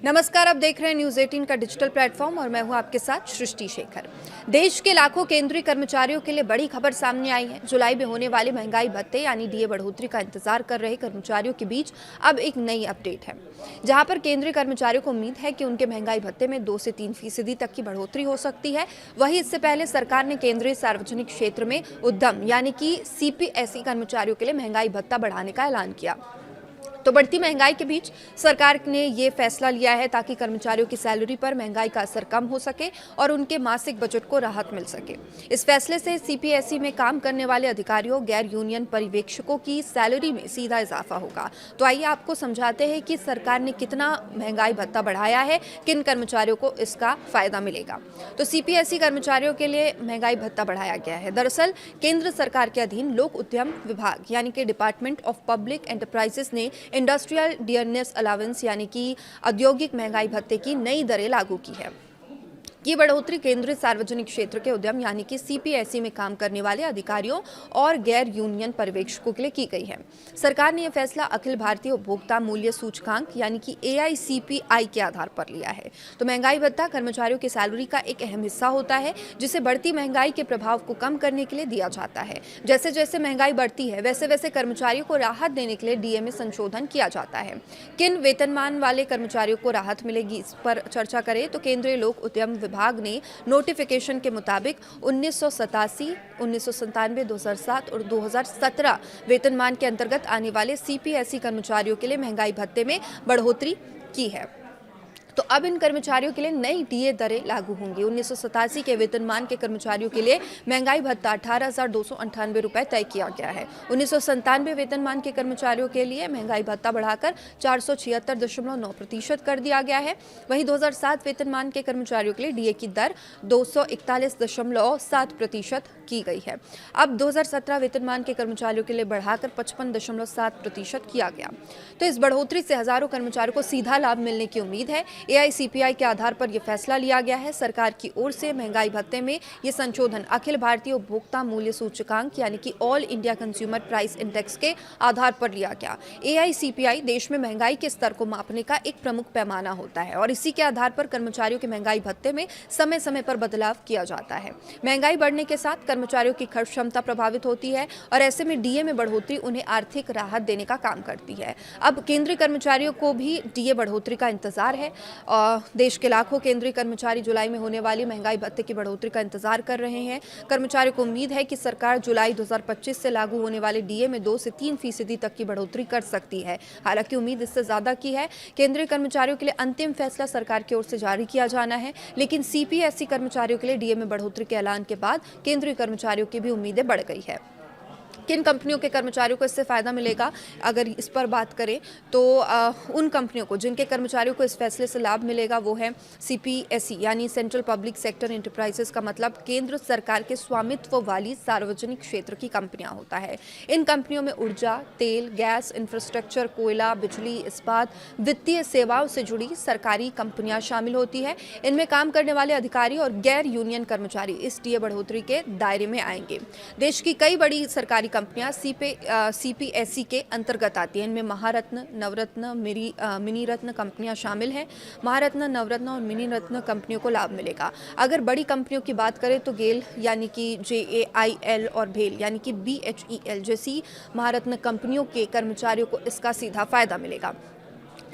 नमस्कार, आप देख रहे हैं न्यूज़ 18 का डिजिटल प्लेटफॉर्म और मैं हूं आपके साथ सृष्टि शेखर। देश के लाखों केंद्रीय कर्मचारियों के लिए बड़ी खबर सामने आई है। जुलाई में होने वाले महंगाई भत्ते यानी डीए बढ़ोतरी का इंतजार कर रहे कर्मचारियों के बीच अब एक नई अपडेट है, जहां पर केंद्रीय कर्मचारियों को उम्मीद है कि उनके महंगाई भत्ते में 2 से 3% तक की बढ़ोतरी हो सकती है। वहीं इससे पहले सरकार ने केंद्रीय सार्वजनिक क्षेत्र में उद्यम यानी कि सीपीएसई कर्मचारियों के लिए महंगाई भत्ता बढ़ाने का ऐलान किया। तो बढ़ती महंगाई के बीच सरकार ने ये फैसला लिया है ताकि कर्मचारियों की सैलरी पर महंगाई का असर कम हो सके और उनके मासिक बजट को राहत मिल सके। इस फैसले से सीपीएसई में काम करने वाले अधिकारियों, गैर यूनियन पर्यवेक्षकों की सैलरी में सीधा इजाफा होगा। तो आइए आपको समझाते हैं कि सरकार ने कितना महंगाई भत्ता बढ़ाया है, किन कर्मचारियों को इसका फायदा मिलेगा। तो सीपीएसई कर्मचारियों के लिए महंगाई भत्ता बढ़ाया गया है। दरअसल केंद्र सरकार के अधीन लोक उद्यम विभाग यानी कि डिपार्टमेंट ऑफ पब्लिक एंटरप्राइजेस ने इंडस्ट्रियल डियरनेस अलाउंस यानी कि औद्योगिक महंगाई भत्ते की नई दरें लागू की है। ये बढ़ोतरी केंद्रीय सार्वजनिक क्षेत्र के उद्यम यानी कि सीपीएसई में काम करने वाले अधिकारियों और गैर यूनियन पर्यवेक्षकों के लिए की गई है। सरकार ने यह फैसला अखिल भारतीय उपभोक्ता मूल्य सूचकांक यानी कि AICPI के आधार पर लिया है। तो महंगाई भत्ता कर्मचारियों की सैलरी का एक अहम हिस्सा होता है, जिसे बढ़ती महंगाई के प्रभाव को कम करने के लिए दिया जाता है। जैसे जैसे महंगाई बढ़ती है वैसे वैसे कर्मचारियों को राहत देने के लिए डीए में संशोधन किया जाता है। किन वेतनमान वाले कर्मचारियों को राहत मिलेगी, इस पर चर्चा करें तो केंद्रीय लोक उद्यम विभाग ने नोटिफिकेशन के मुताबिक 1987, 1997, 2007 और 2017 वेतनमान के अंतर्गत आने वाले सीपीएसई कर्मचारियों के लिए महंगाई भत्ते में बढ़ोतरी की है। तो अब इन कर्मचारियों के लिए नई डीए दरें लागू होंगी। 1987 के वेतनमान के कर्मचारियों के लिए महंगाई भत्ता 18,298 रुपए तय किया गया है। 1997 वेतनमान के कर्मचारियों के लिए महंगाई भत्ता बढ़ाकर 476.9% कर दिया गया है। वहीं 2007 वेतनमान के कर्मचारियों के लिए डीए की दर 241.7% की गई है। अब 2017 वेतनमान के कर्मचारियों के लिए बढ़ाकर 55.7% किया गया। तो इस बढ़ोतरी से हजारों कर्मचारियों को सीधा लाभ मिलने की उम्मीद है। AICPI के आधार पर यह फैसला लिया गया है। सरकार की ओर से महंगाई भत्ते में ये संशोधन अखिल भारतीय उपभोक्ता मूल्य सूचकांक यानी कि all India consumer price index के आधार पर लिया गया। AICPI देश में महंगाई के स्तर को मापने का एक प्रमुख पैमाना होता है और इसी के आधार पर कर्मचारियों के महंगाई भत्ते में समय समय पर बदलाव किया जाता है। महंगाई बढ़ने के साथ कर्मचारियों की खर्च क्षमता प्रभावित होती है और ऐसे में डीए में बढ़ोतरी उन्हें आर्थिक राहत देने का काम करती है। अब केंद्रीय कर्मचारियों को भी डीए बढ़ोतरी का इंतजार है। देश के लाखों केंद्रीय कर्मचारी जुलाई में होने वाली महंगाई भत्ते की बढ़ोतरी का इंतजार कर रहे हैं। कर्मचारियों को उम्मीद है कि सरकार जुलाई 2025 से लागू होने वाले डीए में 2 से 3% तक की बढ़ोतरी कर सकती है। हालांकि उम्मीद इससे ज्यादा की है। केंद्रीय कर्मचारियों के लिए अंतिम फैसला सरकार की ओर से जारी किया जाना है, लेकिन सीपीएसई कर्मचारियों के लिए डीए में बढ़ोतरी के ऐलान के बाद केंद्रीय कर्मचारियों की भी उम्मीदें बढ़ गई है। किन कंपनियों के कर्मचारियों को इससे फ़ायदा मिलेगा, अगर इस पर बात करें तो उन कंपनियों को जिनके कर्मचारियों को इस फैसले से लाभ मिलेगा वो है सीपीएसई यानी सेंट्रल पब्लिक सेक्टर एंटरप्राइजेस का मतलब केंद्र सरकार के स्वामित्व वाली सार्वजनिक क्षेत्र की कंपनियां होता है। इन कंपनियों में ऊर्जा, तेल, गैस, इंफ्रास्ट्रक्चर, कोयला, बिजली, इस्पात, वित्तीय सेवाओं से जुड़ी सरकारी कंपनियां शामिल होती है। इनमें काम करने वाले अधिकारी और गैर यूनियन कर्मचारी इस डीए बढ़ोतरी के दायरे में आएंगे। देश की कई बड़ी सरकारी कंपनियां सीपीएसई के अंतर्गत आती हैं। इनमें महारत्न, नवरत्न, मिनी रत्न कंपनियां शामिल हैं। महारत्न, नवरत्न और मिनी रत्न कंपनियों को लाभ मिलेगा। अगर बड़ी कंपनियों की बात करें तो गेल यानी कि JAIL और भेल यानी कि BHEL जैसी महारत्न कंपनियों के कर्मचारियों को इसका सीधा फायदा मिलेगा।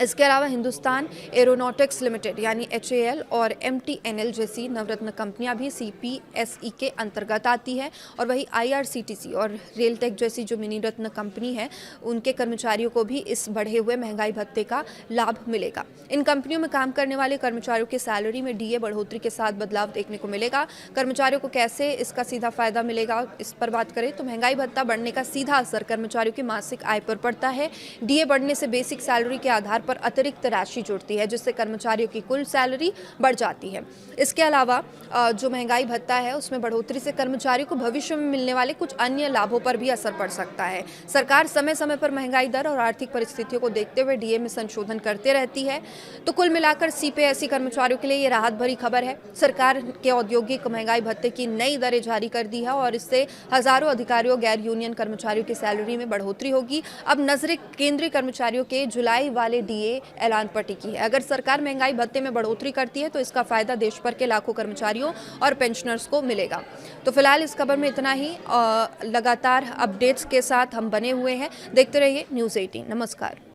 इसके अलावा हिंदुस्तान एरोनॉटिक्स लिमिटेड यानी HAL और MTNL जैसी नवरत्न कंपनियां भी CPSE के अंतर्गत आती है और वही IRCTC और रेलटेक जैसी जो मिनी रत्न कंपनी है उनके कर्मचारियों को भी इस बढ़े हुए महंगाई भत्ते का लाभ मिलेगा। इन कंपनियों में काम करने वाले कर्मचारियों की सैलरी में डीए बढ़ोतरी के साथ बदलाव देखने को मिलेगा। कर्मचारियों को कैसे इसका सीधा फायदा मिलेगा, इस पर बात करें तो महंगाई भत्ता बढ़ने का सीधा असर कर्मचारियों की मासिक आय पर पड़ता है। डीए बढ़ने से बेसिक सैलरी के आधार पर अतिरिक्त राशि जुड़ती है, जिससे कर्मचारियों की कुल सैलरी बढ़ जाती है। इसके अलावा जो महंगाई भत्ता है उसमें बढ़ोतरी से कर्मचारियों को भविष्य में मिलने वाले कुछ अन्य लाभों पर भी असर पड़ सकता है। सरकार समय समय पर महंगाई दर और आर्थिक परिस्थितियों को देखते हुए डीए में संशोधन करते रहती है। तो कुल मिलाकर सीपीएसई कर्मचारियों के लिए ये राहत भरी खबर है। सरकार के औद्योगिक महंगाई भत्ते की नई दरें जारी कर दी है और इससे हजारों अधिकारियों, गैर यूनियन कर्मचारियों की सैलरी में बढ़ोतरी होगी। अब नजरें केंद्रीय कर्मचारियों के जुलाई वाले डीए लिए ऐलान पर टिकी है। अगर सरकार महंगाई भत्ते में बढ़ोतरी करती है तो इसका फायदा देश भर के लाखों कर्मचारियों और पेंशनर्स को मिलेगा। तो फिलहाल इस खबर में इतना ही। लगातार अपडेट्स के साथ हम बने हुए हैं। देखते रहिए न्यूज़ 18। नमस्कार।